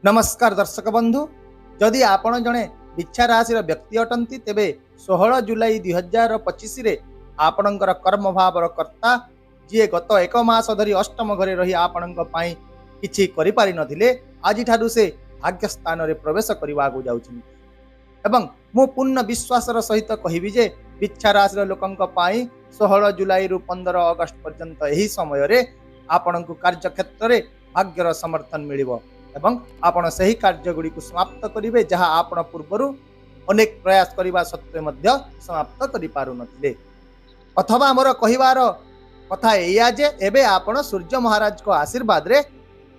नमस्कार दर्शक बंधु, जदि आपण जड़े बिच्छा राशि व्यक्ति अटंती तेबे 16 जुलाई 2025 रे आपणकर कर्म भावर कर्ता जी गत एक मास धरी अष्टम घरे रही आपण किछि करि पारि नथिले आज ठारू से भाग्य स्थान रे प्रवेश करने को जाउछिन। एवं मु पूर्ण विश्वास सहित कहबी जे बिच्छा राशि लोकंक पाई 16 जुलाई रु 15 अगस्त पर्यंत यही समय रे आपण को कार्य क्षेत्र रे भाग्यर समर्थन मिलिबो एवं आपण सही कार्य गुड़ी को समाप्त करेंगे जहाँ आपण पूर्वर अनेक प्रयास करने सत्वे मध्य समाप्त करि पारु नथिले। अथवा मोर कहिवार कथा एया जे एबे आपण सूर्य महाराज को आशीर्वाद रे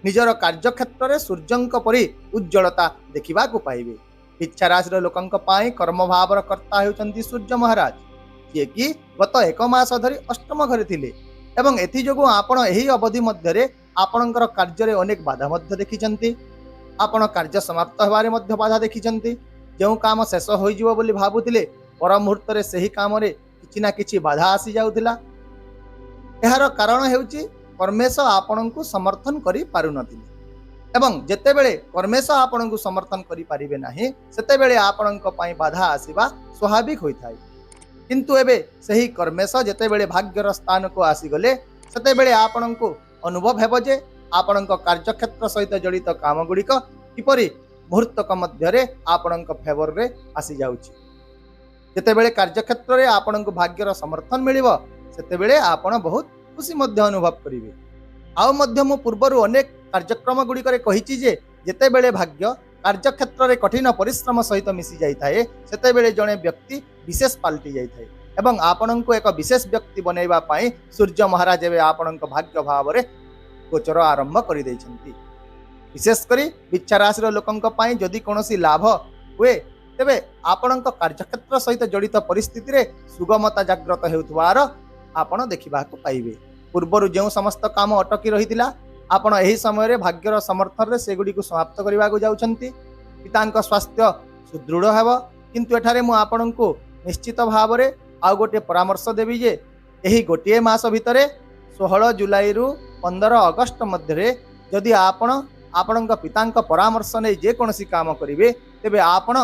निजर कार्य क्षेत्र रे सूर्यंक परि उज्ज्वलता देखिबा को पाइबे। इच्छा राशि लोकंक पाई कर्म भावर कर्ता हेउचंती सूर्य महाराज जे कि गत एक मास धरी अष्टम घरे थिले एवं एथि जोगु आपण एही अवधि मध्य रे आपणकर कार्य अनेक बाधा मध्य देखिचंती। आपण कार्य समाप्त होबारे मध्य बाधा देखिचंती। जो काम शेष हो जिवो बोली भाबुतिले पर मुहूर्त रे सही काम रे किछि ना किछि बाधा आसी जाउतिला। एहार कारण हेउची परमेश आपणଙ୍କୁ समर्थन करि पारु नथिले एवं जेतेबेले परमेश आपणଙ୍କୁ समर्थन करि पारिबे नाही सेतेबेले आपणଙ୍କ पई बाधा आसीबा स्वाभाविक होइथाय। किंतु एबे सही कर्मेश जेतेबेले भाग्यर स्थान को आसी गले सेतेबेले आपणଙ୍କୁ अनुभव हेब जे आपणଙ୍କ कार्य क्षेत्र सहित जड़ित काम गुड़िक किपरि मुहूर्तक मध्य आपणଙ୍କ फेवर रे आसी जाउची। जेतेबेले कार्य क्षेत्र रे आपणଙ୍କୁ भाग्यर समर्थन मिलिबो सेतेबेले आपण बहुत खुशी मध्य अनुभव करिवे। आउ मध्य मु पूर्वरु अनेक कार्यक्रम गुड़िक रे कहिची जे जेतेबेले भाग्य कार्य क्षेत्र रे कठिन परिश्रम सहित मिसी जाई थाए सेतेबेले जणे व्यक्ति विशेष पाल्टी जाई थाए एवं आपणଙ୍କୁ एक विशेष व्यक्ति बनैबा पाई सूर्य महाराज एवं आपणଙ୍କ भाग्य भाव रे गोचर आरंभ करि दैछंती। विशेष करी बिच्छा राशि लोकंक पाई जदि कोनोसी लाभ हुए तेबे आपणଙ୍କ कार्यक्षेत्र सहित जड़ित परिस्थिति रे सुगमता जागृत हेउथवार आपण देखिबा को पाइबे। पूर्वरु जो समस्त काम अटकी रहितिला आपण एही समय रे भाग्यर समर्थन रे सेगुडी को समाप्त करबा को जाउछंती। पितांक स्वास्थ्य सुदृढ़ हेबो किंतु एठारे मु आपणଙ୍କୁ निश्चित भाव रे आ गोटे परामर्श देवी जे यही गोटे मास भितरे 16 जुलाई रु 15 अगस्त मध्य जदि आपणଙ୍କ पितांक परामर्श नै जे कोनोसी काम करिवे तेबे आपण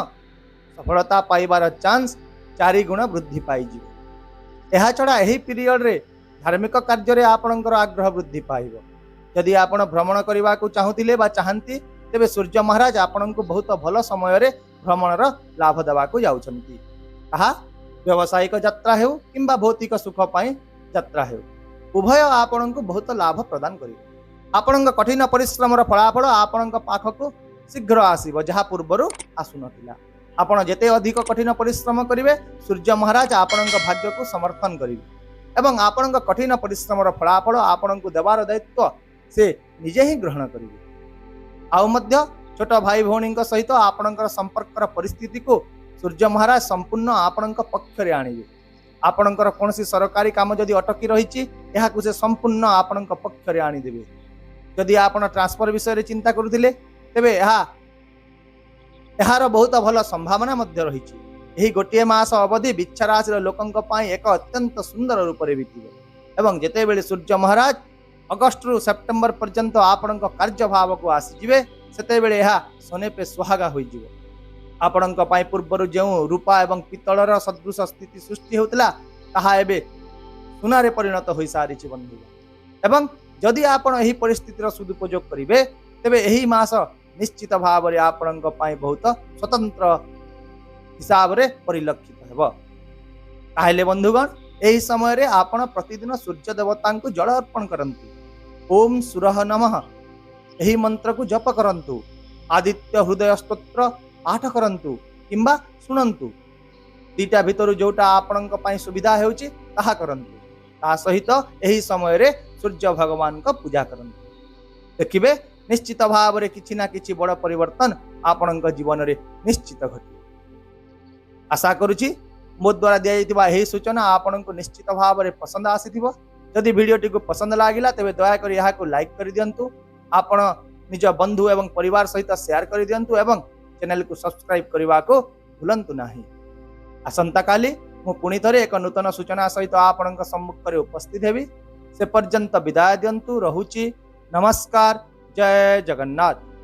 सफलता पाइबार चांस 4 गुण वृद्धि पाइजिबे। एहा छड़ा एही पीरियड रे धार्मिक कार्य रे आपणकर आग्रह वृद्धि पाइबो। यदि आपण भ्रमण करबा को चाहुतिले बा चाहंती तेबे सूर्य महाराज आपणଙ୍କୁ बहुत भल समय रे भ्रमणर लाभ देबा को जाउछंती। ताहा व्यावसायिक यात्रा हेउ किंबा भौतिक सुख पाई यात्रा हेउ उभय आपणଙ୍କୁ बहुत लाभ प्रदान करिवे। आपणଙ୍କ कठिन परिश्रमर फलाफल आपणଙ୍କ पाखको शीघ्र आसीबो जहा पूर्वरु आसु नथिला। आपण जेते अधिक कठिन परिश्रम करिवे सूर्य महाराज आपणଙ୍କ भाग्य को समर्थन करिवे एवं आपणଙ୍କ कठिन परिश्रमर फलाफल आपणଙ୍କୁ देवार दायित्व से निजे ही ग्रहण करिवे। आउ मध्य छोट भाई भौणीଙ୍କ सहित आपणଙ୍କର संपर्कर परिस्थिति को सूर्य महाराज संपूर्ण आपणଙ୍କ पक्ष रे आनिबे। आपणଙ୍କର कोनसी सरकारी काम जदि अटकी रहिछि एहा को से संपूर्ण आपणଙ୍କ पक्ष रे आनि देबे। जदि आपण ट्रांसफर विषय रे चिंता करूथिले तेबे एहार बहुत भल संभावना मध्य रहिछि। एही गोटे मास अवधि बिच्छा राशि लोकंक पाई एक अत्यंत सुंदर रूप रे बीतिबे एवं जेतेबेले सूर्य महाराज अगस्त रु सेप्टेम्बर पर्यंत आपणଙ୍କ कार्य भाव को आसी जिवे सेतेबेले एहा सोने पे सुहागा होई जिवो। आपणଙ୍କ पाई पूर्वरु जो रूपा एवं पितलर सदृश स्थिति सृष्टि होतला ताहा एबे सुनारे परिणत होई सारिछि बंधु। एवं जदि आपण एही परिस्थितिर सदुपयोग करिवे तेबे एही मास निश्चित भाव रे आपणଙ୍କ पाई बहुत स्वतंत्र हिसाब रे परिलक्षित हेबो। ताहेले बंधुगण एही समय रे आपण प्रतिदिन सूर्य देवता को जल अर्पण करंतु। ओम सूरः नमः एही मंत्र को जप करंतु। आदित्य हृदय स्तोत्र पाठ करंतु किंबा सुनंतु। दीटा भितर जोटा आपणଙ୍କ पाई सुविधा हेउची ताहा करंतु। ता सहित एही समय रे सूर्य भगवान को पूजा करंतु। देखिबे निश्चित भाव रे किछि ना किछि बड़ परिवर्तन आपणଙ୍କ जीवन रे निश्चित घटिबे। आशा करूची मो द्वारा दिया जाइतिबा एही सूचना आपणଙ୍କୁ निश्चित भाव रे पसंद आसीथिबो। जदि वीडियोटी को पसंद लागिला तेबे दया करी एहा को लाइक कर दियंतु। आपण निज बंधु एवं परिवार सहित शेयर कर दियंतु एवं चैनल को सब्सक्राइब करने को भूलंतु नहीं। आसंता काली मु पुणी थरे एक नूतन सूचना सहित आपणଙ୍କ सम्मुख रे उपस्थित हेबी। से पर्यंत विदाय दियंतु। रहुची। नमस्कार। जय जगन्नाथ।